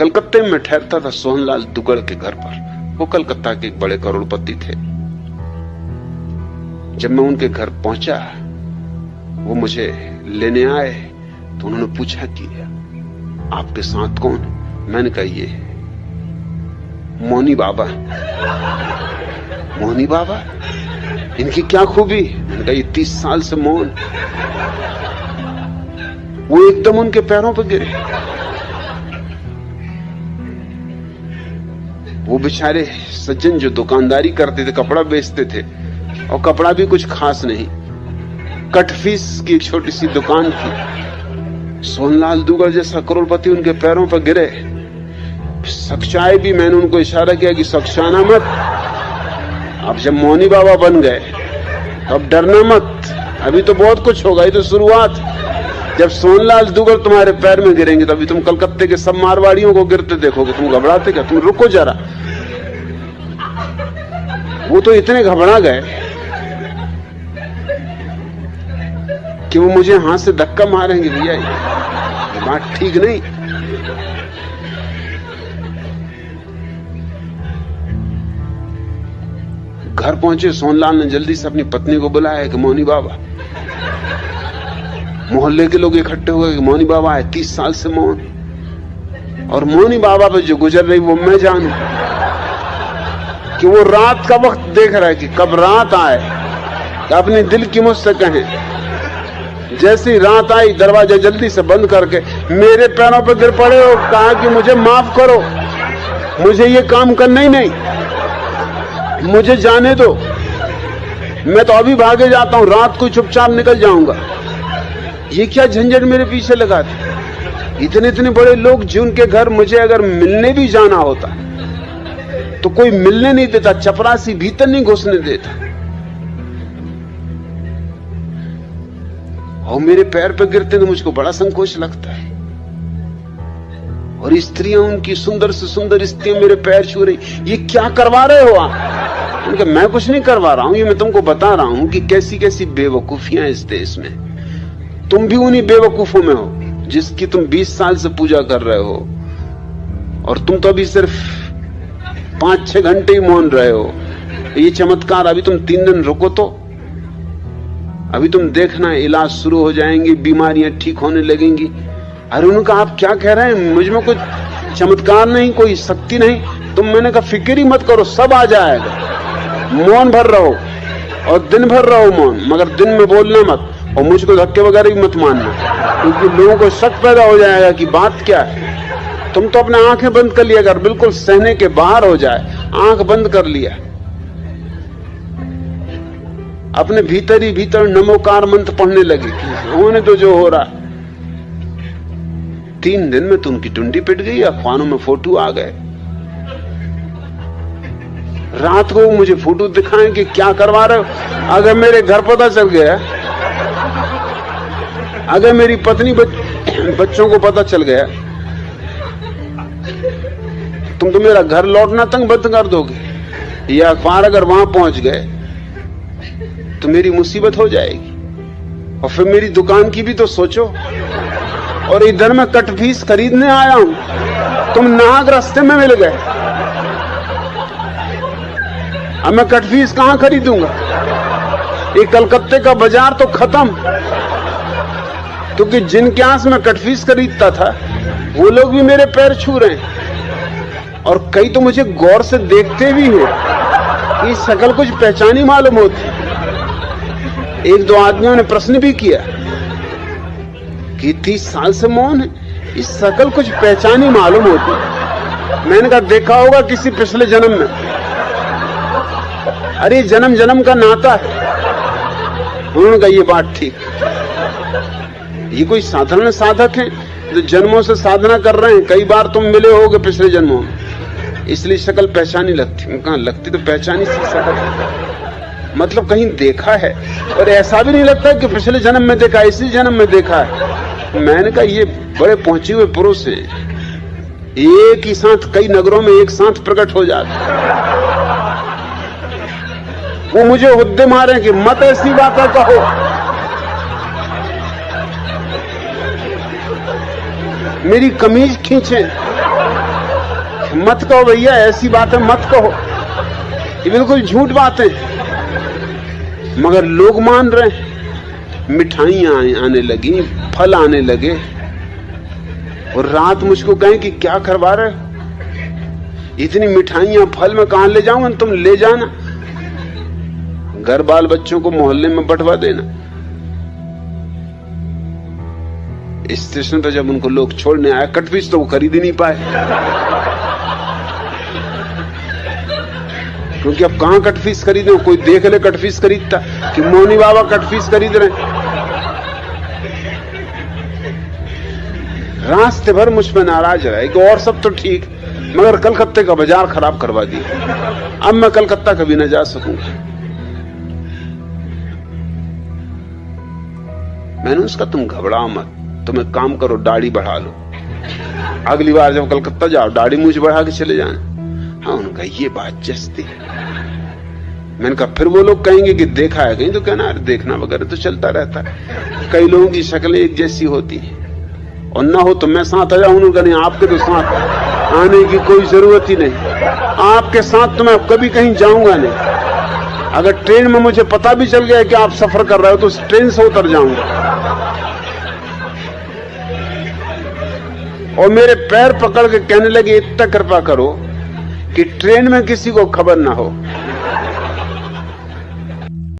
कलकत्ते में ठहरता था सोहनलाल दुगड़ के घर पर। वो कलकत्ता के एक बड़े करोड़पति थे। जब मैं उनके घर पहुंचा, वो मुझे लेने आए तो उन्होंने पूछा कि आपके साथ कौन है? मैंने कहा ये मौनी बाबा। मौनी बाबा, इनकी क्या खूबी? मैंने कहा ये 30 साल से मौन। वो एकदम उनके पैरों पर गिरे। वो बेचारे सज्जन जो दुकानदारी करते थे, कपड़ा बेचते थे, और कपड़ा भी कुछ खास नहीं, कटफीस की एक छोटी सी दुकान थी। सोहनलाल दुगड़ जैसा करोड़पति उनके पैरों पर गिरे। सख्चाए भी, मैंने उनको इशारा किया कि सख्चाना मत। अब जब मौनी बाबा बन गए तो अब डरना मत, अभी तो बहुत कुछ होगा, ये तो शुरुआत। जब सोहनलाल दुगड़ तुम्हारे पैर में गिरेंगे तभी तुम कलकत्ते के सब मारवाड़ियों को गिरते देखोगे। तुम घबराते क्या? तुम रुको जरा। वो तो इतने घबरा गए कि वो मुझे हाथ से धक्का मारेंगे। भैया ये बात ठीक नहीं। घर पहुंचे, सोहनलाल ने जल्दी से अपनी पत्नी को बुलाया कि मौनी बाबा। मोहल्ले के लोग इकट्ठे हो गए कि मौनी बाबा है, 30 साल से मौन। और मौनी बाबा पे जो गुजर रही वो मैं जानू कि वो रात का वक्त देख रहा है कि कब रात आए, कि अपने दिल की मुझसे कहें। जैसी रात आई, दरवाजा जल्दी से बंद करके मेरे पैरों पर गिर पड़े और कहा कि मुझे माफ करो, मुझे ये काम करना ही नहीं, मुझे जाने दो, मैं तो अभी भागे जाता हूं, रात को चुपचाप निकल जाऊंगा। ये क्या झंझट मेरे पीछे लगा थे? इतने इतने बड़े लोग जिनके घर मुझे अगर मिलने भी जाना होता तो कोई मिलने नहीं देता, चपरासी भीतर नहीं घुसने देता। और मेरे पैर पे गिरते तो मुझको बड़ा संकोच लगता है। और स्त्रियां, उनकी सुंदर से सुंदर स्त्रियां मेरे पैर छू रही। ये क्या करवा रहे हो आप? उनका मैं कुछ नहीं करवा रहा हूं, ये मैं तुमको बता रहा हूं कि कैसी कैसी बेवकूफियां इस देश में। तुम भी उन्हीं बेवकूफों में हो जिसकी तुम 20 साल से पूजा कर रहे हो, और तुम तो अभी सिर्फ 5-6 घंटे ही मौन रहे हो। ये चमत्कार, अभी तुम 3 दिन रुको तो अभी तुम देखना, इलाज शुरू हो जाएंगे, बीमारियां ठीक होने लगेंगी। अरे उनका आप क्या कह रहे हैं? मुझ में कुछ चमत्कार नहीं, कोई शक्ति नहीं। तुम, मैंने कहा फिक्र ही मत करो, सब आ जाएगा। मौन भर रहो और दिन भर रहो मौन, मगर दिन में बोलना मत, और मुझको धक्के वगैरह भी मत मानना, क्योंकि लोगों को शक पैदा हो जाएगा कि बात क्या है। तुम तो अपने आंखें बंद कर लिया, अगर बिल्कुल सहने के बाहर हो जाए, आंख बंद कर लिया, अपने भीतर ही भीतर नमोकार मंत्र पढ़ने लगे कि होने तो जो हो रहा। 3 दिन में तुमकी टुंडी पिट गई, अखबारों में फोटो आ गए। रात को मुझे फोटो दिखाएं कि क्या करवा रहे हो। अगर मेरे घर पता चल गया, अगर मेरी पत्नी बच्चों को पता चल गया, तुम तो मेरा घर लौटना तक बंद कर दोगे। या अखबार अगर वहां पहुंच गए तो मेरी मुसीबत हो जाएगी। और फिर मेरी दुकान की भी तो सोचो। और इधर मैं कटफीस खरीदने आया हूं, तुम नाहक रास्ते में मिल गए। अब मैं कटफीस कहां खरीदूंगा? ये कलकत्ते का बाजार तो खत्म, क्योंकि जिनके आस में कटफीस खरीदता था वो लोग भी मेरे पैर छू रहे हैं। और कई तो मुझे गौर से देखते भी हैं, ये शक्ल कुछ पहचानी मालूम होती। 1-2 आदमियों ने प्रश्न भी किया कि 30 साल से मौन है, इस शक्ल कुछ पहचानी मालूम होती। मैंने कहा देखा होगा किसी पिछले जन्म में। अरे जन्म जन्म का नाता है। उन्होंने कहा ये बात ठीक। ये कोई साधारण साधक है जो जन्मों से साधना कर रहे हैं? कई बार तुम मिले होगे पिछले जन्मों में, इसलिए शक्ल पहचानी लगती। कहा लगती तो पहचानी सी शक्ल, मतलब कहीं देखा है। और ऐसा भी नहीं लगता कि पिछले जन्म में देखा, इसी जन्म में देखा है। मैंने कहा ये बड़े पहुंचे हुए पुरुष हैं, एक ही साथ कई नगरों में एक साथ प्रकट हो जाते। वो मुझे हुद्दे मारे कि मत ऐसी बातें कहो। मेरी कमीज खींचे, मत कहो भैया, ऐसी बातें मत कहो, ये बिल्कुल झूठ बात है। मगर लोग मान रहे। मिठाइयां आने लगी, फल आने लगे, और रात मुझको कहें कि क्या करवा रहे हो, इतनी मिठाइयां फल में कहां ले जाऊंगा, तुम ले जाना, घर बाल बच्चों को मोहल्ले में बंटवा देना। स्टेशन पर जब उनको लोग छोड़ने आए, कटफिश तो वो खरीद ही नहीं पाए, क्योंकि अब कहां कटफिश खरीदे, कोई देख ले कटफिश खरीदता कि मोनी बाबा कटफिश खरीद रहे। रास्ते भर मुझ पर नाराज रहे कि और सब तो ठीक, मगर कलकत्ते का बाजार खराब करवा दिया, अब मैं कलकत्ता कभी न जा सकूंगा। मैंने उसका तुम घबराओ मत, तुम एक काम करो, दाढ़ी बढ़ा लो, अगली बार जब कलकत्ता जाओ दाढ़ी मूंछ बढ़ा के चले जाना। हाँ, उनका ये बात जचती। मैंने कहा फिर वो लोग कहेंगे कि देखा है कहीं, तो कहना अरे देखना वगैरह तो चलता रहता है, कई लोगों की शक्लें एक जैसी होती है, और ना हो तो मैं साथ आ जाऊं। उन्होंने कहा नहीं, आपके तो साथ आने की कोई जरूरत ही नहीं, आपके साथ तो मैं कभी कहीं जाऊंगा नहीं। अगर ट्रेन में मुझे पता भी चल गया कि आप सफर कर रहे हो तो उस ट्रेन से उतर जाऊंगा, और मेरे पैर पकड़ के कहने लगे इतना कृपा करो कि ट्रेन में किसी को खबर ना हो।